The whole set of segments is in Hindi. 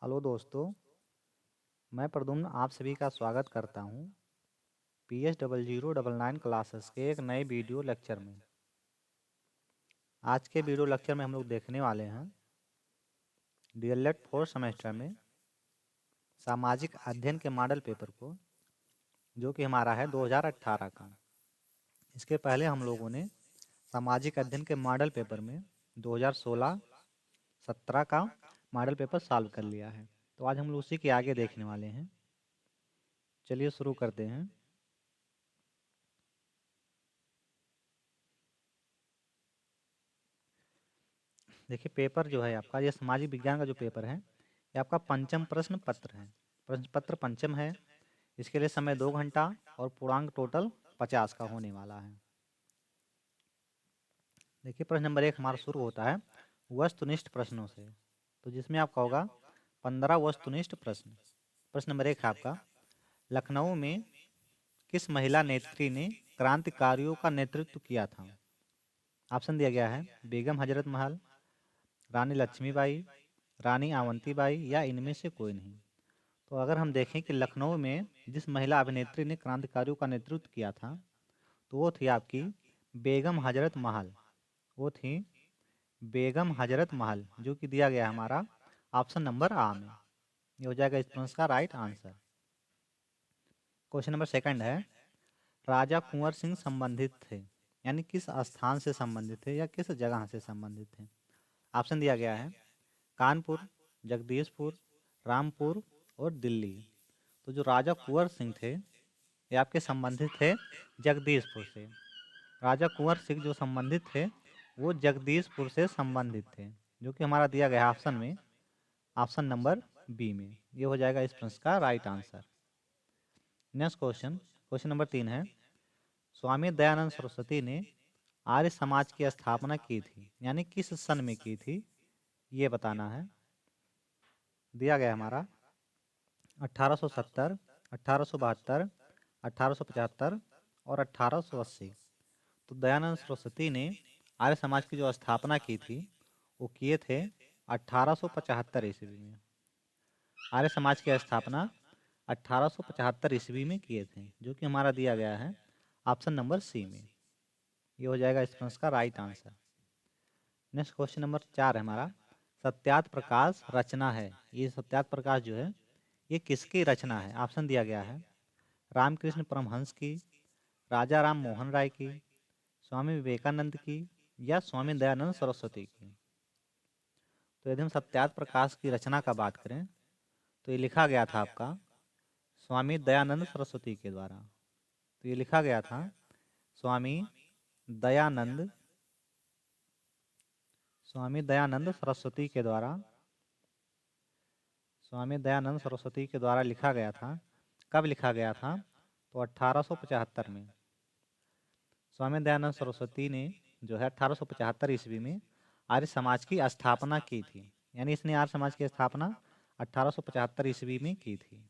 हेलो दोस्तों, मैं प्रद्युम्न आप सभी का स्वागत करता हूं PS0099 क्लासेस के एक नए वीडियो लेक्चर में। आज के वीडियो लेक्चर में हम लोग देखने वाले हैं DLED 4 सेमेस्टर में सामाजिक अध्ययन के मॉडल पेपर को, जो कि हमारा है 2018 का। इसके पहले हम लोगों ने सामाजिक अध्ययन के मॉडल पेपर में 2016-17 का मॉडल पेपर सॉल्व कर लिया है। तो आज हम लोग उसी के आगे देखने वाले हैं। चलिए शुरू करते हैं। देखिए, पेपर जो है आपका, ये सामाजिक विज्ञान का जो पेपर है, ये आपका पंचम प्रश्न पत्र है। प्रश्न पत्र पंचम है। इसके लिए समय 2 घंटा और पूर्णांक टोटल 50 का होने वाला है। देखिए, प्रश्न नंबर 1 हमारा शुरू होता है वस्तुनिष्ठ प्रश्नों से। तो जिसमें आपका होगा 15 वस्तुनिष्ठ प्रश्न। प्रश्न नंबर 1 है आपका, लखनऊ में किस महिला नेत्री ने क्रांतिकारियों का नेतृत्व किया था? ऑप्शन दिया गया है बेगम हजरत महल, रानी लक्ष्मीबाई, रानी आवंतीबाई या इनमें से कोई नहीं। तो अगर हम देखें कि लखनऊ में जिस महिला अभिनेत्री ने क्रांतिकारियों का नेतृत्व किया था, तो वो थी आपकी बेगम हजरत महल। वो थी बेगम हजरत महल, जो कि दिया गया हमारा ऑप्शन नंबर आ में। ये हो जाएगा इस प्रश्न का राइट आंसर। क्वेश्चन नंबर 2 है, राजा कुंवर सिंह संबंधित थे, यानी किस स्थान से संबंधित थे या किस जगह से संबंधित थे? ऑप्शन दिया गया है कानपुर, जगदीशपुर, रामपुर और दिल्ली। तो जो राजा कुंवर सिंह थे, ये आपके संबंधित थे जगदीशपुर से। राजा कुंवर सिंह जो संबंधित थे, वो जगदीशपुर से संबंधित थे, जो कि हमारा दिया गया ऑप्शन में, ऑप्शन नंबर बी में। ये हो जाएगा इस प्रश्न का right answer. Next question, question number 3 है, स्वामी दयानंद सरस्वती ने आर्य समाज की स्थापना की थी, यानी किस सन में की थी, ये बताना है। दिया गया हमारा 1870, 1872, 1875 और 1880। तो दयानंद सरस्वती ने आर्य समाज की जो स्थापना की थी, वो किए थे 1875 ईस्वी में। आर्य समाज की स्थापना 1875 ईस्वी में किए थे, जो कि हमारा दिया गया है ऑप्शन नंबर सी में। ये हो जाएगा इस प्रश्न का right answer. Next question number 4 है हमारा, सत्यार्थ प्रकाश रचना है। ये सत्यार्थ प्रकाश जो है, ये किसकी रचना है? ऑप्शन दिया गया है रामकृष्ण परमहंस की, राजा राम मोहन राय की, स्वामी विवेकानंद की या स्वामी दयानंद सरस्वती की। तो यदि हम सत्यार्थ प्रकाश की रचना का बात करें, तो ये लिखा गया था आपका स्वामी दयानंद सरस्वती के द्वारा। तो ये लिखा गया था स्वामी दयानंद स्वामी दयानंद सरस्वती के द्वारा। स्वामी दयानंद सरस्वती के द्वारा लिखा गया था। कब लिखा गया था? तो 1875 में। स्वामी दयानंद सरस्वती ने जो है 1875 ईस्वी में आर्य समाज की स्थापना की थी, यानी इसने आर्य समाज की स्थापना 1875 ईस्वी में की थी।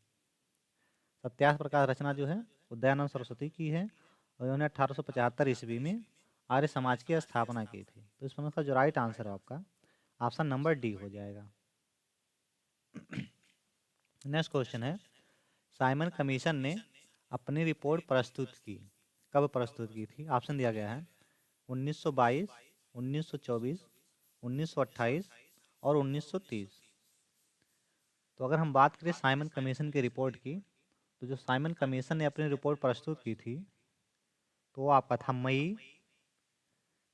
सत्यार्थ प्रकाश रचना जो है वो दयानंद सरस्वती की है, और उन्होंने 1875 ईस्वी में आर्य समाज की स्थापना की थी। तो इस प्रश्न का जो राइट आंसर है आपका ऑप्शन नंबर डी हो जाएगा। नेक्स्ट क्वेश्चन है, साइमन कमीशन ने अपनी रिपोर्ट प्रस्तुत की, कब प्रस्तुत की थी? ऑप्शन दिया गया है 1922, 1924, 1928 और 1930। तो अगर हम बात करें साइमन कमीशन की रिपोर्ट की, तो जो साइमन कमीशन ने अपनी रिपोर्ट प्रस्तुत की थी, तो वो आपका था मई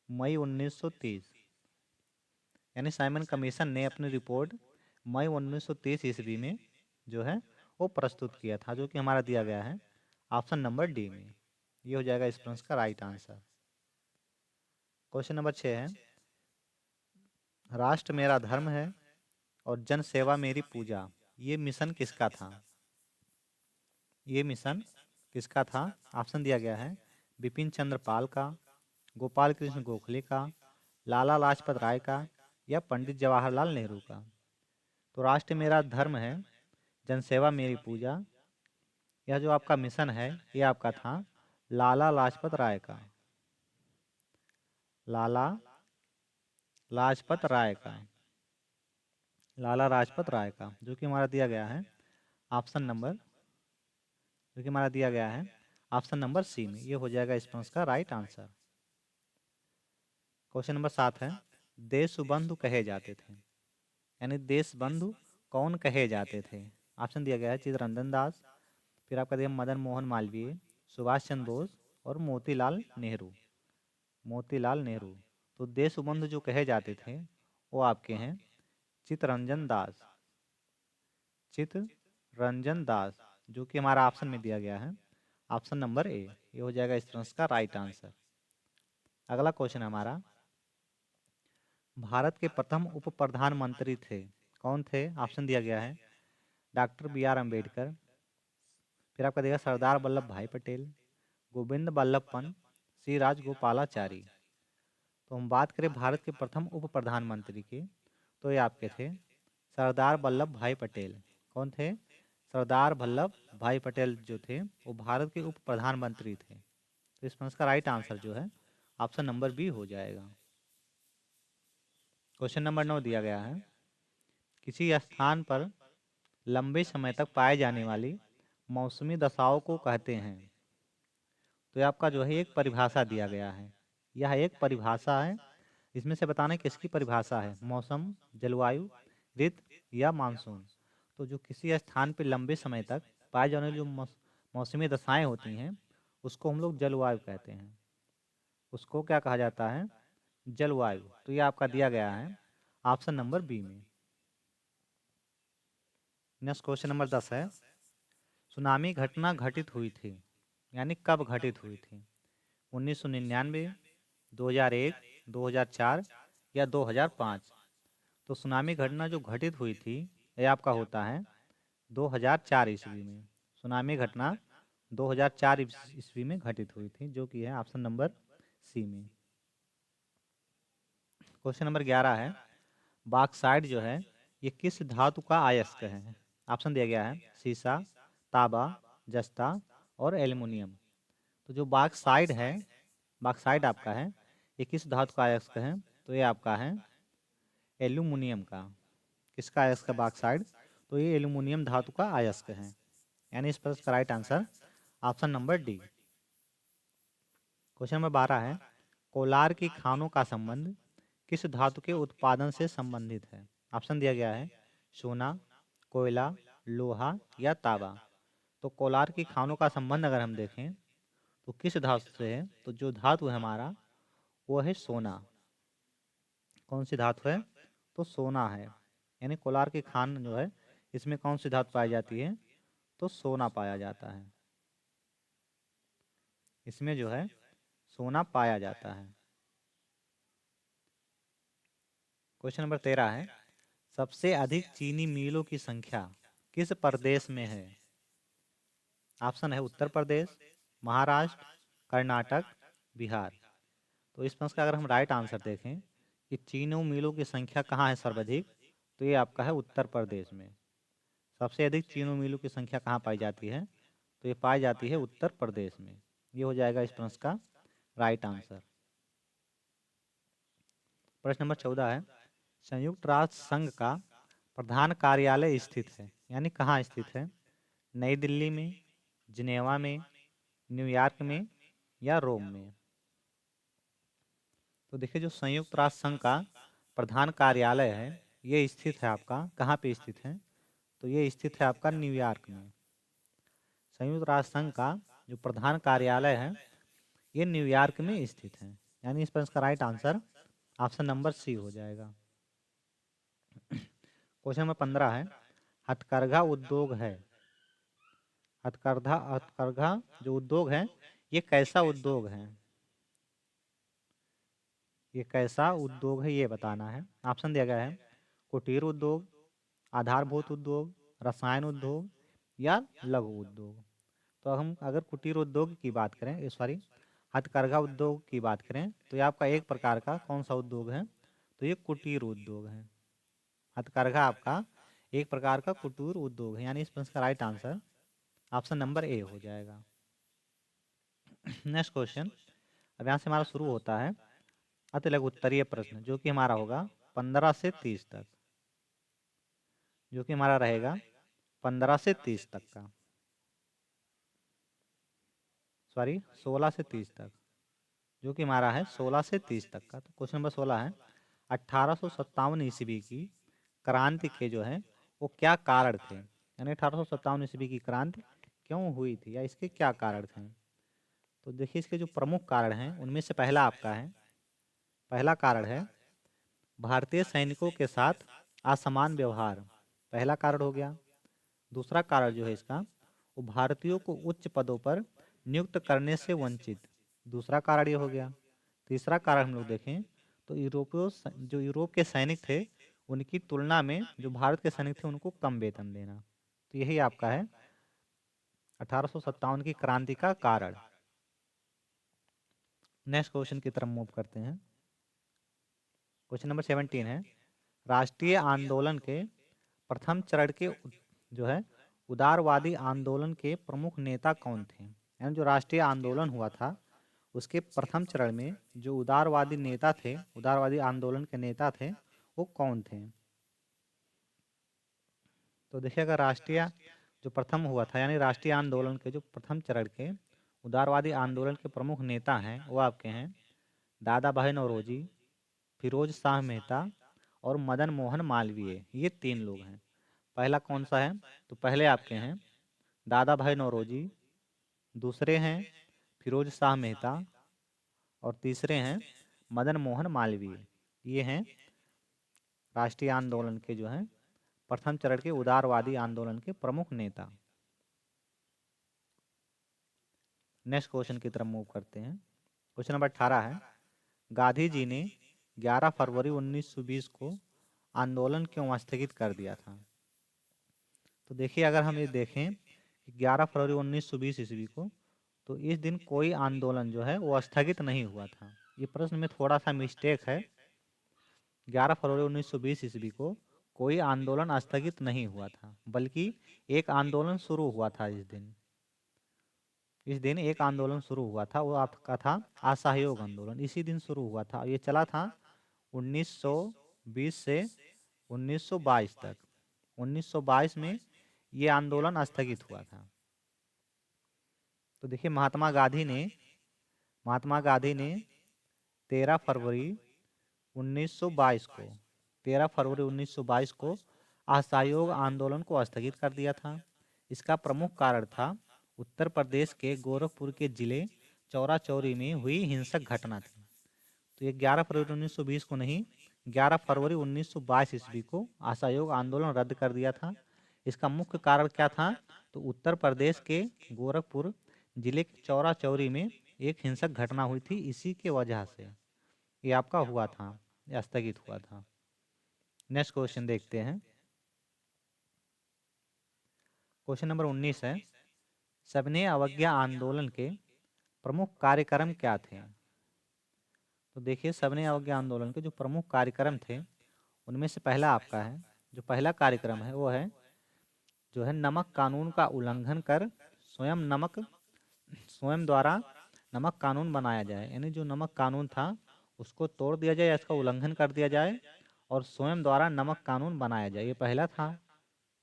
1930। यानी साइमन कमीशन ने अपनी रिपोर्ट मई 1930 ईस्वी में जो है वो प्रस्तुत किया था, जो कि हमारा दिया गया है ऑप्शन नंबर डी में। ये हो जाएगा इस प्रश्न का राइट आंसर। क्वेश्चन नंबर 6 है, राष्ट्र मेरा धर्म है और जन सेवा मेरी पूजा, ये मिशन किसका था? ये मिशन किसका था? ऑप्शन दिया गया है बिपिन चंद्र पाल का, गोपाल कृष्ण गोखले का, लाला लाजपत राय का या पंडित जवाहरलाल नेहरू का। तो राष्ट्र मेरा धर्म है, जनसेवा मेरी पूजा, यह जो आपका मिशन है, ये आपका था लाला लाजपत राय का। लाला लाजपत राय का। लाला लाजपत राय का, जो कि हमारा दिया गया है ऑप्शन नंबर, जो कि हमारा दिया गया है ऑप्शन नंबर सी में। ये हो जाएगा इस प्रश्न का राइट आंसर। क्वेश्चन नंबर 7 है, देशबंधु कहे जाते थे, यानी देशबंधु कौन कहे जाते थे। ऑप्शन दिया गया है चित्तरंजन दास, फिर आपका दिया मदन मोहन मालवीय, सुभाष चंद्र बोस और मोतीलाल नेहरू। मोतीलाल नेहरू। तो देशबंधु जो कहे जाते थे वो आपके हैं चित्तरंजन दास, चित्तरंजन दास, जो कि हमारा ऑप्शन में दिया गया है ऑप्शन नंबर ए। ये हो जाएगा इस प्रश्न का राइट आंसर। अगला क्वेश्चन हमारा, भारत के प्रथम उप प्रधानमंत्री थे, कौन थे। ऑप्शन दिया गया है डॉक्टर बी आर अम्बेडकर, फिर आपका देगा सरदार वल्लभ भाई पटेल, गोविंद बल्लभ पंत, सी राजगोपालाचारी। तो हम बात करें भारत के प्रथम उप प्रधानमंत्री की, तो ये आपके थे सरदार वल्लभ भाई पटेल। कौन थे। सरदार वल्लभ भाई पटेल जो थे वो भारत के उप प्रधानमंत्री थे। तो इस प्रश्न का राइट आंसर जो है ऑप्शन नंबर बी हो जाएगा। क्वेश्चन नंबर 9 दिया गया है, किसी स्थान पर लंबे समय तक पाए जाने वाली मौसमी दशाओं को कहते हैं। तो ये आपका जो है एक परिभाषा दिया गया है, यह एक परिभाषा है। इसमें से बताना किसकी परिभाषा है, मौसम, जलवायु, ऋतु या मानसून। तो जो किसी स्थान पर लंबे समय तक पाए जाने वाली जो मौसमी दशाएं होती हैं उसको हम लोग जलवायु कहते हैं। उसको क्या कहा जाता है, जलवायु। तो ये आपका दिया गया है ऑप्शन नंबर बी में। नेक्स्ट क्वेश्चन नंबर 10 है, सुनामी घटना घटित हुई थी, यानी कब घटित हुई थी। 1999, 2001, 2004 या 2005। तो सुनामी घटना जो घटित हुई थी ये आपका होता है 2004 ईस्वी में। सुनामी घटना 2004 ईस्वी में घटित हुई थी, जो कि है ऑप्शन नंबर सी में। क्वेश्चन नंबर 11 है, बॉक्साइट जो है ये किस धातु का अयस्क है। ऑप्शन दिया गया है सीसा, तांबा, जस्ता और एल्युमिनियम। तो जो बॉक्साइट है, बॉक्साइट आपका है ये किस धातु का अयस्क है। तो ये आपका है एल्युमिनियम का। किसका अयस्क है बॉक्साइट, तो ये एल्युमिनियम धातु का अयस्क है, यानी इस प्रश्न का right answer option number D. Question number 12 है, कोलार की खानों का संबंध किस धातु के उत्पादन से संबंधित है। ऑप्शन दिया गया है सोना, कोयला, लोहा या तांबा। तो कोलार की खानों का संबंध अगर हम देखें तो किस धातु से है, तो जो धातु है हमारा वो है सोना। कौन सी धातु है, तो सोना है। यानी कोलार की खान जो है इसमें कौन सी धातु पाई जाती है, तो सोना पाया जाता है। इसमें जो है सोना पाया जाता है। क्वेश्चन नंबर 13 है, सबसे अधिक चीनी मिलों की संख्या किस प्रदेश में है। ऑप्शन है उत्तर प्रदेश, महाराष्ट्र, कर्नाटक, बिहार। तो इस प्रश्न का अगर हम राइट आंसर देखें कि चीनी मिलों की संख्या कहाँ है सर्वाधिक, तो ये आपका है उत्तर प्रदेश में। सबसे अधिक चीनी मिलों की संख्या कहाँ पाई जाती है, तो ये पाई जाती है उत्तर प्रदेश में। ये हो जाएगा इस प्रश्न का राइट आंसर। प्रश्न नंबर 14 है, संयुक्त राष्ट्र संघ का प्रधान कार्यालय स्थित है, यानी कहाँ स्थित है। नई दिल्ली में, जिनेवा में, न्यूयॉर्क में या रोम में। तो देखिए जो संयुक्त राष्ट्र संघ का प्रधान कार्यालय है ये स्थित है आपका कहाँ पे स्थित है, तो ये स्थित है आपका न्यूयॉर्क में। संयुक्त राष्ट्र संघ का जो प्रधान कार्यालय है ये न्यूयॉर्क में स्थित है, यानी इस पर इसका right answer option number C हो जाएगा। क्वेश्चन नंबर 15 है, हथकरघा उद्योग है, हथकरघा जो उद्योग है ये कैसा उद्योग है, ये कैसा उद्योग है ये बताना है। ऑप्शन दिया गया है कुटीर उद्योग, आधारभूत उद्योग, रसायन उद्योग या लघु उद्योग। तो हम अगर कुटीर उद्योग की बात करें, सॉरी हथकरघा उद्योग की बात करें, तो ये आपका एक प्रकार का कौन सा उद्योग है, तो ये कुटीर उद्योग है। हथकरघा आपका एक प्रकार का कुटीर उद्योग है, यानी इस प्रश्न का right answer option number A हो जाएगा। नेक्स्ट क्वेश्चन, अब यहाँ से हमारा शुरू होता है अति लघु उत्तरीय प्रश्न, जो कि हमारा होगा 15 से 30 तक। जो कि हमारा रहेगा 15 से 30 तक का, सॉरी 16 से 30 तक, जो कि हमारा है 16 से 30 तक का। तो क्वेश्चन नंबर 16 है 1857 ईस्वी की क्रांति के जो है वो क्या कारण थे, यानी 1857 ईस्वी की क्रांति क्यों हुई थी या इसके क्या कारण थे। तो देखिए इसके जो प्रमुख कारण हैं उनमें से पहला आपका है, पहला कारण है भारतीय सैनिकों के साथ असमान व्यवहार, पहला कारण हो गया। दूसरा कारण जो है इसका वो भारतीयों को उच्च पदों पर नियुक्त करने से वंचित, दूसरा कारण ये हो गया। तीसरा कारण हम लोग देखें तो जो यूरोप के सैनिक थे उनकी तुलना में जो भारत के सैनिक थे उनको कम वेतन देना। तो यही आपका है 1857 की क्रांति का कारण। नेक्स्ट क्वेश्चन की तरफ मूव करते हैं। क्वेश्चन नंबर 17 है राष्ट्रीय आंदोलन के प्रथम चरण के जो है उदारवादी आंदोलन के प्रमुख नेता कौन थे, यानी जो राष्ट्रीय आंदोलन हुआ था उसके प्रथम चरण में जो उदारवादी नेता थे, उदारवादी आंदोलन के नेता थे वो कौन थे। तो देखिएगा राष्ट्रीय जो प्रथम हुआ था यानी राष्ट्रीय आंदोलन के जो प्रथम चरण के उदारवादी आंदोलन के प्रमुख नेता हैं वो आपके हैं दादा भाई नौरोजी, फिरोज शाह मेहता और मदन मोहन मालवीय, ये तीन लोग हैं। पहला कौन सा है, तो पहले आपके हैं दादा भाई नौरोजी, दूसरे हैं फिरोज शाह मेहता और तीसरे हैं मदन मोहन मालवीय। ये हैं राष्ट्रीय आंदोलन के जो हैं प्रथम चरण के उदारवादी आंदोलन के प्रमुख नेता। नेक्स्ट क्वेश्चन की तरफ मूव करते हैं। क्वेश्चन नंबर 18 है गांधी जी ने 11 फरवरी 1920 को आंदोलन क्यों स्थगित कर दिया था। तो देखिए अगर हम ये देखें कि 11 फरवरी 1920 ईस्वी को, तो इस दिन कोई आंदोलन जो है वो स्थगित नहीं हुआ था। ये प्रश्न में थोड़ा सा मिस्टेक है, 11 फरवरी 1920 ईस्वी को कोई आंदोलन स्थगित नहीं हुआ था, बल्कि एक आंदोलन शुरू हुआ था इस दिन। इस दिन एक आंदोलन शुरू हुआ था, वो आपका था असहयोग आंदोलन, इसी दिन शुरू हुआ था। ये चला था 1920 से 1922 तक। 1922 में ये आंदोलन स्थगित हुआ था। तो देखिए महात्मा गांधी ने 13 फरवरी 1922 को 13 फरवरी 1922 को असहयोग आंदोलन को स्थगित कर दिया था। इसका प्रमुख कारण था उत्तर प्रदेश के गोरखपुर के जिले चौरा चौरी में हुई हिंसक घटना थी। तो ये 11 फरवरी 1920 को नहीं, 11 फरवरी 1922 ईस्वी को असहयोग आंदोलन रद्द कर दिया था। इसका मुख्य कारण क्या था, तो उत्तर प्रदेश के गोरखपुर जिले के चौरा चौरी में एक हिंसक घटना हुई थी, इसी के वजह से ये आपका हुआ था, या स्थगित हुआ था। नेक्स्ट क्वेश्चन देखते हैं। क्वेश्चन नंबर 19 है सविनय अवज्ञा आंदोलन के प्रमुख कार्यक्रम क्या थे। तो देखिए सविनय अवज्ञा आंदोलन के जो प्रमुख कार्यक्रम थे उनमें से पहला आपका है, जो पहला कार्यक्रम है वो है जो है नमक कानून का उल्लंघन कर स्वयं द्वारा नमक कानून बनाया जाए, यानी जो नमक कानून था उसको तोड़ दिया जाए या इसका उल्लंघन कर दिया जाए और स्वयं द्वारा नमक कानून बनाया जाए, ये पहला था।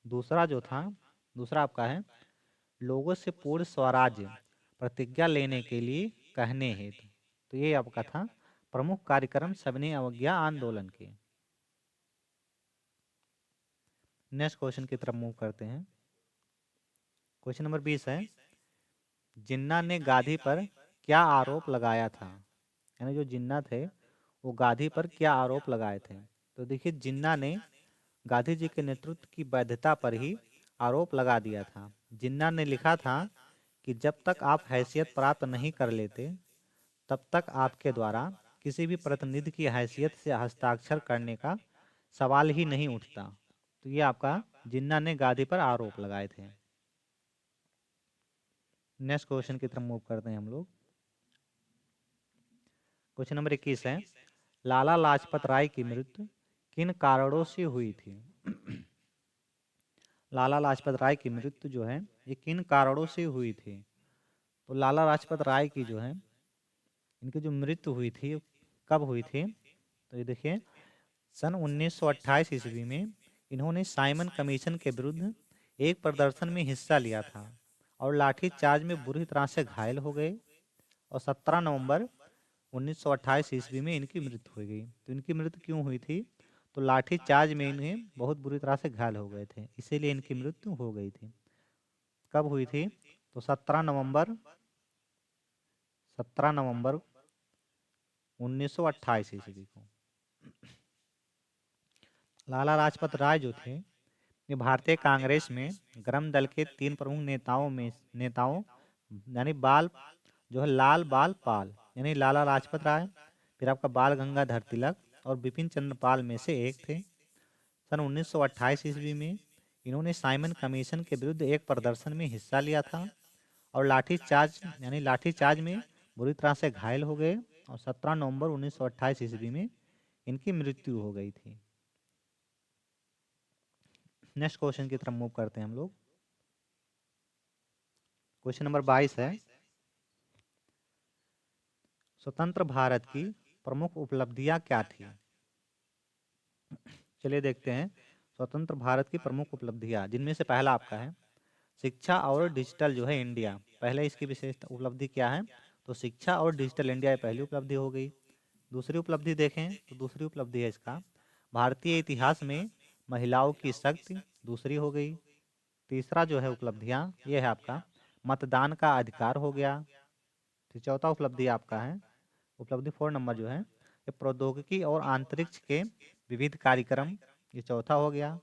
दूसरा आपका है लोगों से पूर्ण स्वराज्य प्रतिज्ञा लेने के लिए कहने हेतु। तो ये आपका था प्रमुख कार्यक्रम सविनय अवज्ञा आंदोलन के। नेक्स्ट क्वेश्चन की तरफ मूव करते हैं। क्वेश्चन नंबर 20 है जिन्ना ने गांधी पर क्या आरोप लगाया था, यानी जो जिन्ना थे वो गांधी पर क्या आरोप लगाए थे। तो देखिए जिन्ना ने गांधी जी के नेतृत्व की वैधता पर ही आरोप लगा दिया था। जिन्ना ने लिखा था कि जब तक आप हैसियत प्राप्त नहीं कर लेते तब तक आपके द्वारा किसी भी प्रतिनिधि की हैसियत से हस्ताक्षर करने का सवाल ही नहीं उठता। तो ये आपका जिन्ना ने गांधी पर आरोप लगाए थे। नेक्स्ट क्वेश्चन की तरफ मूव करते हैं हम लोग। क्वेश्चन नंबर 21 है लाला लाजपत राय की मृत्यु किन कारणों से हुई थी। लाला लाजपत राय की मृत्यु जो है ये किन कारणों से हुई थी। तो लाला लाजपत राय की जो है इनकी जो मृत्यु हुई थी कब हुई थी, तो ये देखिए सन 1928 ईस्वी में इन्होंने साइमन कमीशन के विरुद्ध एक प्रदर्शन में हिस्सा लिया था और लाठी चार्ज में बुरी तरह से घायल हो गए और 17 नवंबर 1928 ईस्वी में इनकी मृत्यु हो गई। तो इनकी मृत्यु क्यों हुई थी? तो लाठी चार्ज में इन्हें बहुत बुरी तरह से घायल हो गए थे, इसीलिए इनकी मृत्यु हो गई थी। कब हुई थी? तो 17 नवंबर 1928 ईस्वी को। लाला लाजपत राय जो थे, ये भारतीय कांग्रेस में गरम दल के 3 प्रमुख नेताओं यानी बाल जो है लाल बाल पाल यानी लाला लाजपत राय, फिर आपका बाल गंगाधर तिलक और बिपिन चंद्र पाल में से एक थे। सन 1928 ईस्वी में इन्होंने साइमन कमीशन के विरुद्ध एक प्रदर्शन में हिस्सा लिया था और लाठी चार्ज में बुरी तरह से घायल हो गए और 17 नवंबर 1928 ईस्वी में इनकी मृत्यु हो गई थी। नेक्स्ट क्वेश्चन की तरफ मूव करते हैं हम लोग। क्वेश्चन नंबर 22 है, स्वतंत्र भारत की प्रमुख उपलब्धियां क्या थी? चलिए देखते हैं स्वतंत्र भारत की प्रमुख उपलब्धियां, जिनमें से पहला आपका है शिक्षा और डिजिटल जो है इंडिया। पहले इसकी विशेष उपलब्धि क्या है? तो शिक्षा और डिजिटल इंडिया ये पहली उपलब्धि हो गई। दूसरी उपलब्धि देखें तो दूसरी उपलब्धि है इसका भारतीय इतिहास में महिलाओं की शक्ति, दूसरी हो गई। तीसरा जो है उपलब्धियां ये है आपका मतदान का अधिकार हो गया। फिर चौथा उपलब्धि आपका है उपलब्धि 4 नंबर जो है ये प्रौद्योगिकी और अंतरिक्ष के विविध कार्यक्रम, ये चौथा हो गया।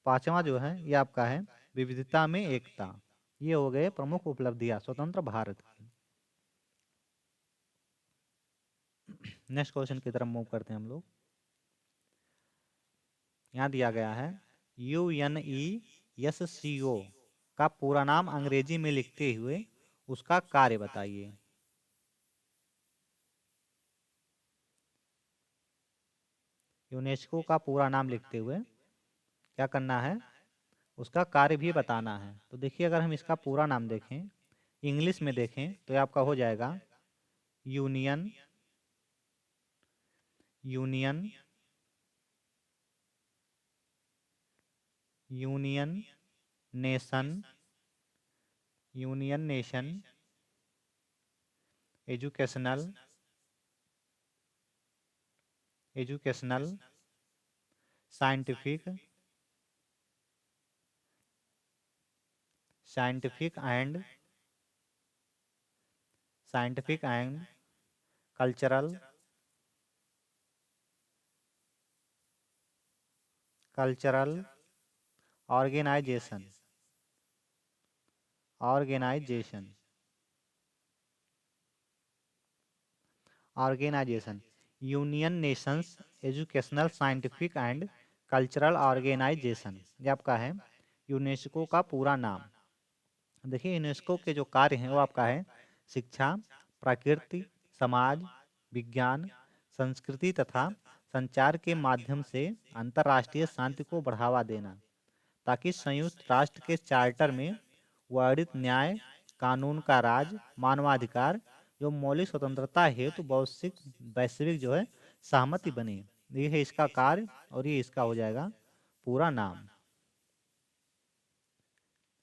पांचवा जो है ये आपका है विविधता में एकता। ये हो गए प्रमुख उपलब्धियां स्वतंत्र भारत की। नेक्स्ट क्वेश्चन की तरफ मूव करते हैं हम लोग। यहाँ दिया गया है UNESCO का पूरा नाम अंग्रेजी में लिखते हुए उसका कार्य बताइए। यूनेस्को का पूरा नाम लिखते हुए क्या करना है? उसका कार्य भी बताना है। तो देखिए अगर हम इसका पूरा नाम देखें, इंग्लिश में देखें तो ये आपका हो जाएगा union union union nation union nation educational educational scientific scientific and cultural cultural organisation organisation organisation union nations educational scientific and cultural organisation, ये आपका है यूनेस्को का पूरा नाम। देखिए यूनेस्को के जो कार्य हैं वो आपका है शिक्षा, प्रकृति, समाज, विज्ञान, संस्कृति तथा संचार के माध्यम से अंतर्राष्ट्रीय शांति को बढ़ावा देना, ताकि संयुक्त राष्ट्र के चार्टर में वर्णित न्याय, कानून का राज, मानवाधिकार जो मौलिक स्वतंत्रता हेतु वैश्विक जो है सहमति बने। ये है इसका कार्य और ये इसका हो जाएगा पूरा नाम।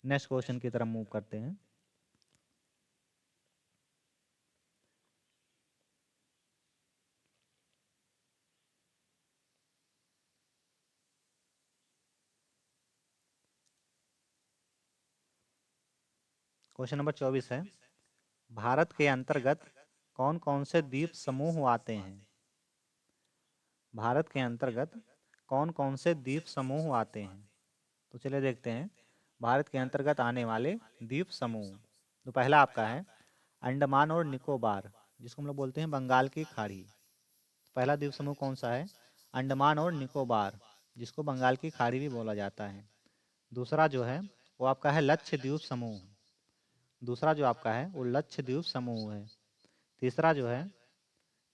नेक्स्ट क्वेश्चन की तरफ मूव करते हैं। क्वेश्चन नंबर 24 है, भारत के अंतर्गत कौन कौन से द्वीप समूह आते हैं? भारत के अंतर्गत कौन कौन से द्वीप समूह आते हैं? तो चलिए देखते हैं भारत के अंतर्गत आने वाले द्वीप समूह। तो पहला आपका है अंडमान और निकोबार, जिसको हम लोग बोलते हैं बंगाल की खाड़ी। पहला द्वीप समूह कौन सा है? अंडमान और निकोबार, जिसको बंगाल की खाड़ी भी बोला जाता है। दूसरा जो है वो आपका है लक्षद्वीप समूह। दूसरा जो आपका है वो लक्षद्वीप समूह है। तीसरा जो है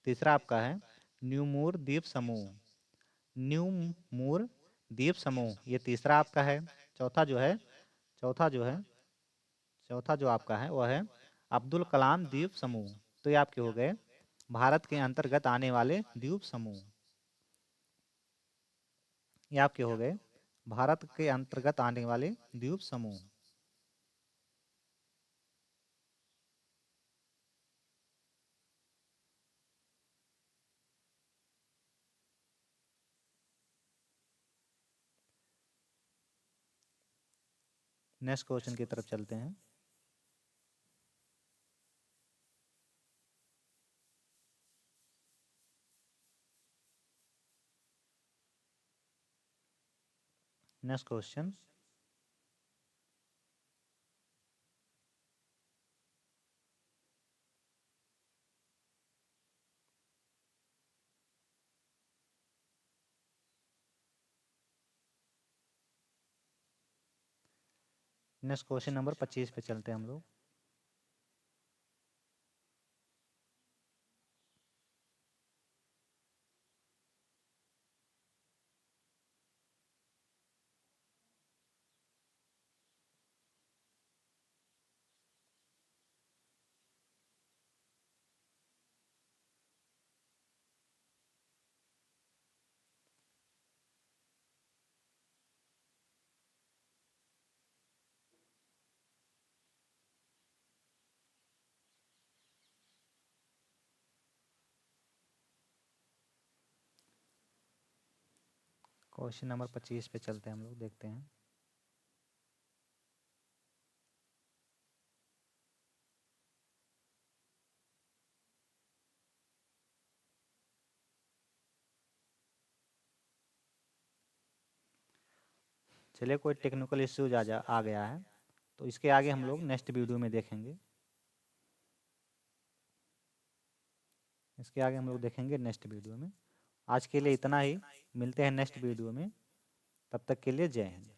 तीसरा आपका है न्यूमूर द्वीप समूह। न्यूमूर द्वीप समूह ये तीसरा आपका है। चौथा जो है चौथा जो है चौथा जो आपका है वह है अब्दुल कलाम द्वीप समूह। तो ये आपके हो गए भारत के अंतर्गत आने वाले द्वीप समूह। ये आपके हो गए भारत के अंतर्गत आने वाले द्वीप समूह। नेक्स्ट क्वेश्चन की तरफ चलते हैं। Next question, next question number 25 पे चलते हैं हम लोग। क्वेश्चन नंबर 25 पे चलते हैं हम लोग, देखते हैं। चलिए, कोई टेक्निकल इश्यूज आ गया है, तो इसके आगे हम लोग नेक्स्ट वीडियो में देखेंगे। इसके आगे हम लोग देखेंगे नेक्स्ट वीडियो में। आज के लिए इतना ही, मिलते हैं नेक्स्ट वीडियो में। तब तक के लिए जय हिंद।